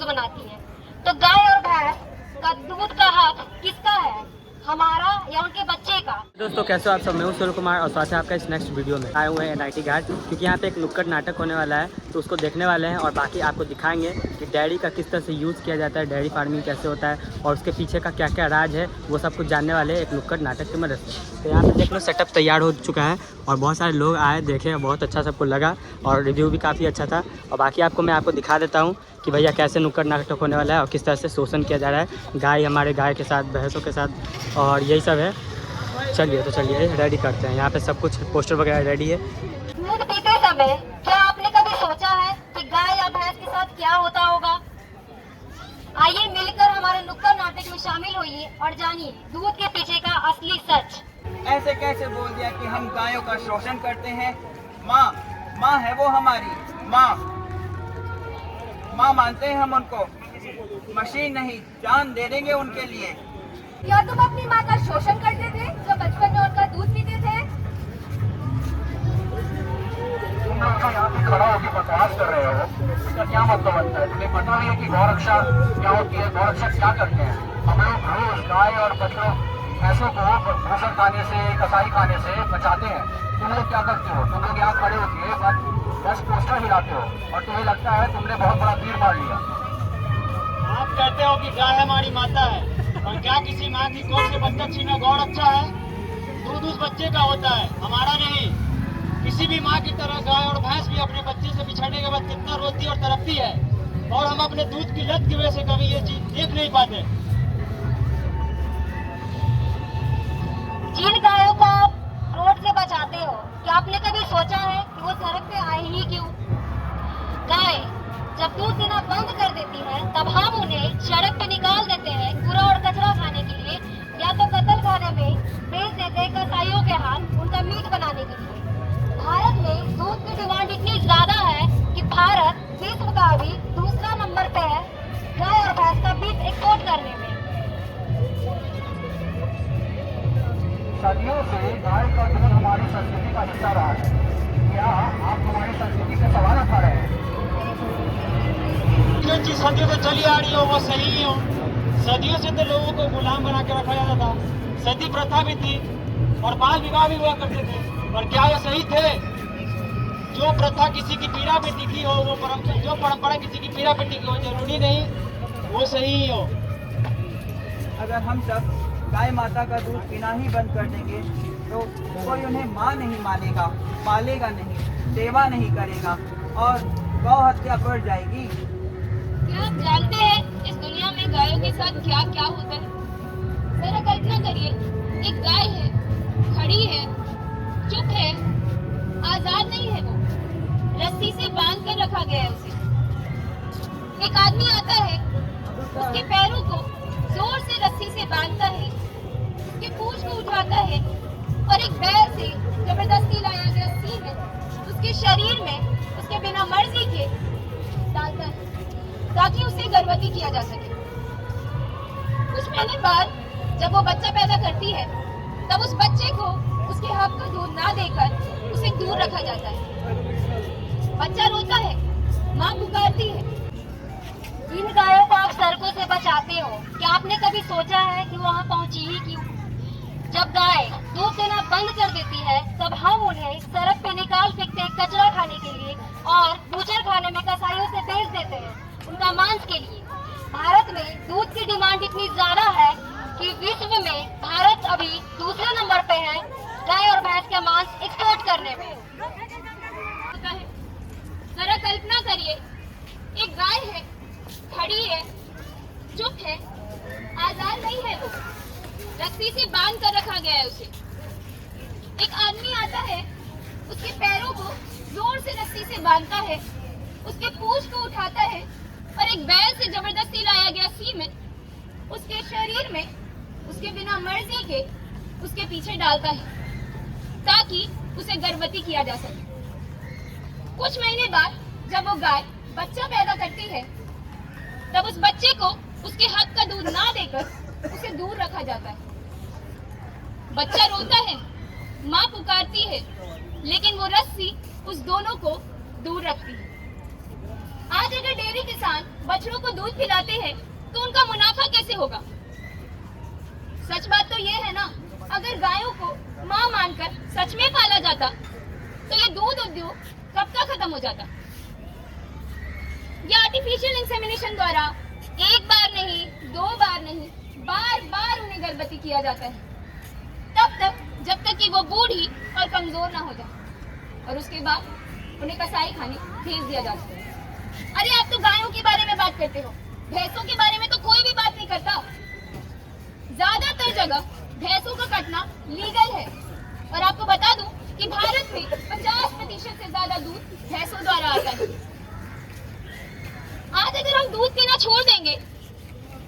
दूध बनाती है। तो गाय और भैंस का दूध का हक किसका है, हमारा या उनके बच्चे का? दोस्तों कैसे हो आप सब, मैं हूं सूर्य कुमार और साथ ही आपका इस नेक्स्ट वीडियो में आए हुए हैं NIT घाट, क्योंकि यहाँ पे एक नुक्कड़ नाटक होने वाला है, तो उसको देखने वाले हैं और बाकी आपको दिखाएंगे कि डेयरी का किस तरह से यूज़ किया जाता है, डेयरी फार्मिंग कैसे होता है और उसके पीछे का क्या क्या राज है, वो सब कुछ जानने वाले हैं एक नुक्कड़ नाटक की मदद से। तो यहाँ पे देख लो सेटअप तैयार हो चुका है और बहुत सारे लोग आए देखे, बहुत अच्छा सबको लगा और रिव्यू भी काफ़ी अच्छा था। और बाकी मैं आपको दिखा देता हूँ कि भैया कैसे नुक्कड़ नाटक होने वाला है और किस तरह से शोषण किया जा रहा है गाय, हमारे गाय के साथ, भैंसों के साथ, और यही सब है। चलिए रेडी करते हैं। यहाँ पे सब कुछ पोस्टर वगैरह रेडी है। दूध पीते समय क्या आपने कभी सोचा है कि गाय या भैंस के साथ क्या होता होगा? आइए मिलकर हमारे नुक्कड़ नाटक में शामिल होइए और जानिए दूध के पीछे का असली सच। ऐसे कैसे बोल दिया कि हम गायों का शोषण करते हैं? माँ है वो हमारी माँ मानते हैं हम उनको, मशीन नहीं, जान दे देंगे उनके लिए। क्या तुम अपनी माँ का शोषण करते थे जो बचपन में उनका दूध पीते थे? तुम लोग जो यहाँ पे खड़ा होकर बकवास कर रहे हो, इसका क्या मतलब बनता है? तुम्हें पता नहीं है कि गौरक्षा क्या होती है? गौरक्षा क्या करते हैं? हम लोग रोज गाय और बछड़ों भैंसों को भूषण खाने से, कसाई खाने से बचाते हैं। तुम लोग क्या करते हो? तुम लोग यहाँ खड़े होकर बस पोस्टर हिलाते हो और तुम्हें लगता है तुमने बहुत बड़ा तीर मार लिया। आप कहते हो कि गाय हमारी माता है, और क्या किसी माँ की गोद से बच्चा छीना गौर अच्छा है? दूध उस बच्चे का होता है, हमारा नहीं। किसी भी माँ की तरह गाय और भैंस भी अपने बच्चे से बिछड़ने के बाद कितना रोती और तड़पती है, और हम अपने दूध की लत की वजह से कभी ये चीज देख नहीं पाते। जिन गायों को आप रोड से बचाते हो, क्या आपने कभी सोचा है कि वो सड़क पे आए ही क्यों? गाय जब दूध देना बंद कर देती है तब हम उन्हें सड़क पे निकाल देते हैं कूड़ा और कचरा खाने के लिए, या तो कत्ल खाने में बेच देते हैं कसाईयों के हाथ उनका मीट बनाने के लिए। भारत में दूध की डिमांड इतनी ज्यादा है कि भारत विश्व का भी दूसरा नंबर पे है गाय और भैंस का बीफ एक्सपोर्ट करने में। सदियों से गाय का दूध हमारी संस्कृति का हिस्सा रहा है। क्या आप हमारी संस्कृति से सवाल उठा रहे हैं? जो चीज सदियों से चली आ रही हो वो सही ही हो। सदियों से तो लोगों को गुलाम बना के रखा जाता था, सती प्रथा भी थी और बाल विवाह भी हुआ करते थे, पर क्या वो सही थे? जो प्रथा किसी की पीड़ा पे टिकी हो, वो जो परंपरा किसी की पीड़ा पे टिकी हो, जरूरी नहीं वो सही ही हो। अगर हम सब गाय माता का दूध पीना ही बंद कर देंगे तो कोई उन्हें माँ नहीं मानेगा, पालेगा नहीं, सेवा नहीं करेगा और गौ हत्या बढ़ जाएगी। क्या आप जानते हैं इस दुनिया में गायों के साथ क्या क्या होता है? जरा कल्पना करिए, एक गाय है, खड़ी है, चुप है, आजाद नहीं है, वो रस्सी से बांध कर रखा गया है उसे। एक आदमी आता है, उसके पैरों को जोर से रस्सी से बांधता है, उसके पूंछ को उठाता है और एक बैल से जबरदस्ती लाया गया सीमेंट उसके शरीर में उसके बिना मर्जी के डालता है ताकि उसे गर्भवती किया जा सके। कुछ महीने बाद जब वो बच्चा पैदा करती है तब उस बच्चे को उसके हक का दूध ना देकर उसे दूर रखा जाता है। बच्चा रोता है, माँ पुकारती है। जिन गायों को आप सड़कों से बचाते हो, क्या आपने कभी सोचा है कि वहाँ पहुँची ही क्यों? जब गाय दूध देना बंद कर देती है तब हम उन्हें सड़क पे निकाल फेंकते हैं कचरा खाने के लिए और बूचर खाने में कसाईयों से बेच देते हैं उनका मांस के लिए। भारत में दूध की डिमांड इतनी ज्यादा है कि विश्व में भारत अभी दूसरे नंबर पे है गाय और भैंस का मांस एक्सपोर्ट करने में। जरा कल्पना करिए, एक गाय है, खड़ी है, चुप है, आजाद नहीं है, वो रस्सी से बांध कर रखा गया है उसे। एक आदमी आता है, उसके पैरों को जोर से रस्सी से बांधता है, उसके पूंछ को उठाता है और एक बैल से जबरदस्ती लाया गया सीमेंट उसके शरीर में उसके बिना मर्जी के उसके पीछे डालता है ताकि उसे गर्भवती किया जा सके। कुछ महीने बाद जब वो गाय बच्चा पैदा करती है तब उस बच्चे को उसके हक का दूध ना देकर उसे दूर रखा जाता है। बच्चा रोता है, माँ पुकारती है, लेकिन वो रस्सी उस दोनों को दूर रखती है। आज अगर डेयरी किसान बछड़ों को दूध पिलाते हैं तो उनका मुनाफा कैसे होगा? सच बात तो ये है ना, अगर गायों को माँ मानकर सच में पाला जाता तो ये दूध उद्योग कब का खत्म हो जाता। ये आर्टिफिशियल इंसेमिनेशन द्वारा एक बार नहीं, दो बार नहीं, बार बार उन्हें गर्भवती किया जाता है, तब तक जब तक कि वो बूढ़ी और कमजोर ना हो जाए, और उसके बाद उन्हें कसाई खाने भेज दिया जाता है। अरे आप तो गायों के बारे में बात करते हो, भैंसों के बारे में तो कोई भी बात नहीं करता। ज्यादातर जगह भैंसों का कटना लीगल है, और आपको बता दूं कि भारत में 50% से ज्यादा दूध भैंसों द्वारा आता है। आज अगर हम दूध पीना छोड़ देंगे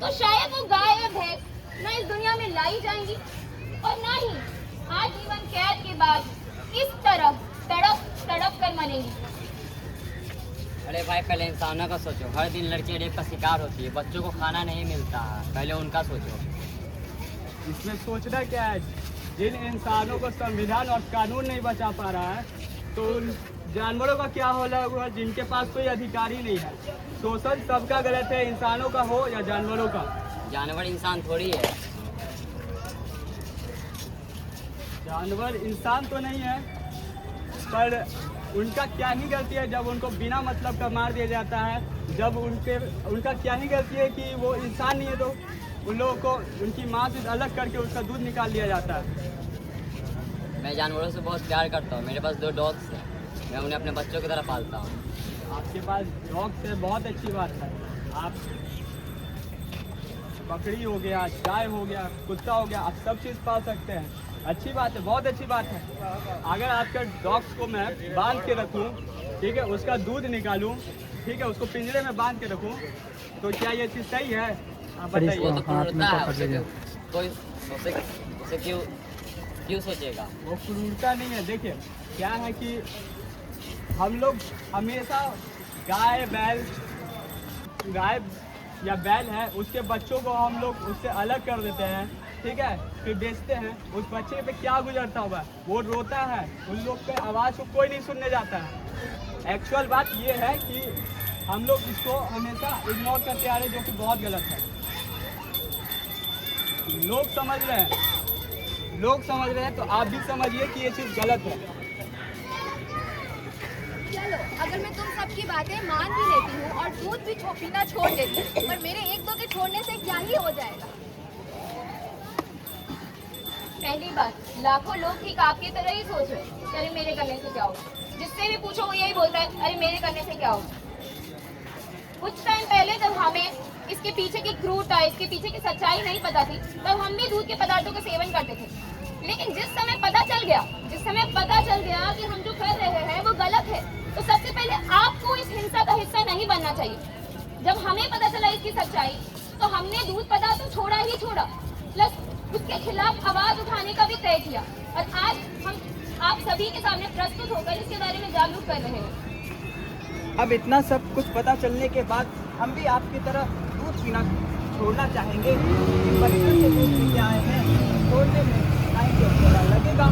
तो शायद वो गाय या भैंस न इस दुनिया में लाई जाएंगी और ना ही आजीवन कैद के बाद इस तरह तड़प तड़प कर मरेंगी। अरे भाई पहले इंसानों का सोचो, हर दिन लड़कियां रेप का शिकार होती है, बच्चों को खाना नहीं मिलता है, पहले उनका सोचो। इसमें सोचना क्या है, जिन इंसानों को संविधान और कानून नहीं बचा पा रहा है तो उन जानवरों का क्या होगा जिनके पास कोई अधिकार ही नहीं है। शोषण सबका गलत है, इंसानों का हो या जानवरों का। जानवर इंसान थोड़ी है। जानवर इंसान तो नहीं है, पर उनका क्या ही गलती है जब उनको बिना मतलब का मार दिया जाता है। जब उनका क्या ही गलती है कि वो इंसान नहीं है तो उन लोगों को उनकी माँ से अलग करके उसका दूध निकाल लिया जाता है। मैं जानवरों से बहुत प्यार करता हूँ, मेरे पास 2 डॉग्स हैं, मैं उन्हें अपने बच्चों की तरह पालता हूँ। आपके पास डॉग्स है, बहुत अच्छी बात है। आप बकरी हो गया, गाय हो गया, कुत्ता हो गया, आप सब चीज़ पाल सकते हैं। अच्छी बात है, बहुत अच्छी बात है। अगर आपके डॉग्स को मैं बांध के रखूं, ठीक है, उसका दूध निकालूं, ठीक है, उसको पिंजरे में बांध के रखूं, तो क्या ये चीज़ सही है? आप बताइए। वो तो क्रूरता है, कोई उसे क्यों सोचेगा? वो क्रूरता नहीं है। देखिए क्या है कि हम लोग हमेशा गाय या बैल है, उसके बच्चों को हम लोग उससे अलग कर देते हैं, ठीक है, फिर बेचते हैं। उस बच्चे पे क्या गुजरता होगा, वो रोता है, उन लोग के आवाज़ को कोई नहीं सुनने जाता है। एक्चुअल बात ये है कि हम लोग इसको हमेशा इग्नोर करते आ रहे हैं, जो कि बहुत गलत है। लोग समझ रहे हैं तो आप भी समझिए कि ये चीज़ गलत है। चलो, अगर मैं तुम सबकी बातें मान भी लेती हूँ और दूध भी पीना छोड़ देती हूँ, पर मेरे 1-2 के छोड़ने से क्या ही हो जाएगा? पहली बात, लाखों लोग ठीक आपकी तरह ही सोच रहे हैं, अरे मेरे करने से क्या होगा। जिससे भी पूछो वो यही बोलता है, अरे मेरे करने से क्या होगा। कुछ टाइम पहले जब हमें इसके पीछे की क्रूरता, इसके पीछे की सच्चाई नहीं पता थी, तब हम भी दूध के पदार्थों का सेवन करते थे। लेकिन जिस समय पता चल गया कि हम जो कर रहे हैं वो गलत है, तो सबसे पहले आपको इस हिंसा का हिस्सा नहीं बनना चाहिए। जब हमें पता चला इसकी सच्चाई, तो हमने दूध पदार्थ तो छोड़ा ही छोड़ा, प्लस उसके खिलाफ आवाज उठाने का भी तय किया, और आज हम आप सभी के सामने प्रस्तुत होकर इसके बारे में जागरूक कर रहे हैं। अब इतना सब कुछ पता चलने के बाद हम भी आपकी तरह दूध पीना छोड़ना चाहेंगे। बचपन से दूध पी के आए हैं, छोड़ने में टाइम तो थोड़ा लगेगा।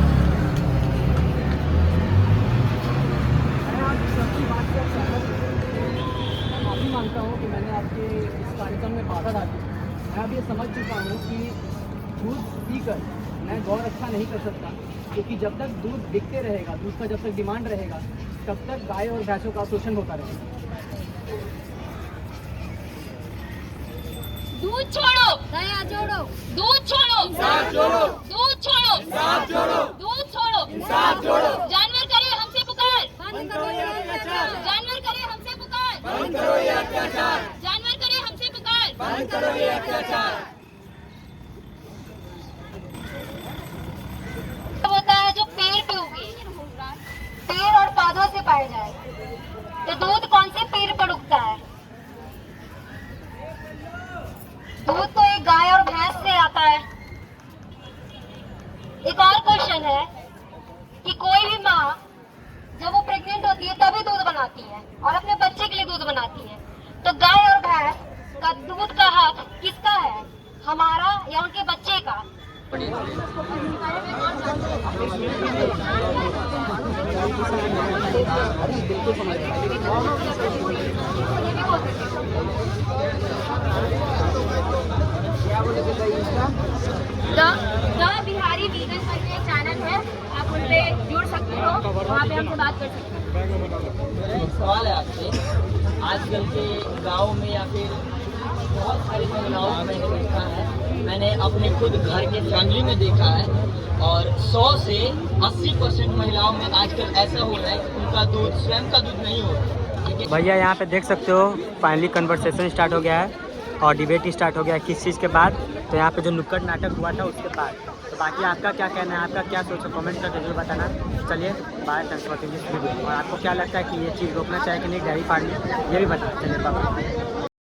मैं आप सबकी बात से सहमत हूं। मैं माफ़ी मांगता हूँ कि मैंने आपके इस कार्यक्रम में बाधा डाली। मैं अब ये समझ चुका हूँ कि दूध पीकर मैं गौ रक्षा नहीं कर सकता, क्योंकि जब तक दूध बिकते रहेगा, दूध का जब तक डिमांड रहेगा, तब तक गाय और भैंसों का शोषण होता रहेगा। दूध छोड़ो, दया जोड़ो। दूध छोड़ो, इंसाफ जोड़ो। दूध छोड़ो, इंसाफ जोड़ो। दूध छोड़ो, इंसाफ जोड़ो। जानवर करे हमसे पुकार, बंद करो ये अत्याचार। जानवर करे हमसे पुकार, बंद करो ये अत्याचार। जानवर करे हमसे पुकार, बंद करो ये अत्याचार। होता है जो पेड़ पे उगे, पेड़ और पौधों से पाया जाए, तो दूध कौन से पेड़ पर उगता है? दूध तो एक गाय और भैंस से आता है। एक और क्वेश्चन है कि कोई भी माँ जब वो प्रेग्नेंट होती है तभी दूध बनाती है और अपने बच्चे के लिए दूध बनाती है, तो गाय और भैंस का दूध का हक किसका है, हमारा या उनके बच्चे का? द बिहारी वीगन करके चैनल है, आप उन पे जुड़ सकते हो, वहाँ पे हमसे बात कर सकते हो। एक सवाल है आपसे, आजकल के गांव में या फिर बहुत सारी महिलाओं को मैंने देखा है, मैंने अपने खुद घर के फैमिली में देखा है, और 100 से 80% महिलाओं में आजकल ऐसा हो रहा है कि उनका दूध स्वयं का दूध नहीं हो रहा है। भैया यहाँ पे देख सकते हो फाइनली कन्वर्सेशन स्टार्ट हो गया है और डिबेट स्टार्ट हो गया है किस चीज़ के बाद, तो यहाँ पे जो नुक्कड़ नाटक हुआ था उसके बाद। तो बाकी आपका क्या कहना है, आपका क्या सोच है, कमेंट करके जरूर बताना। चलिए bye, thanks for watching this video. और आपको क्या लगता है कि ये चीज़ रोकना चाहिए कि नहीं डेयरी फार्मिंग, ये भी बताना। चलिए बाय।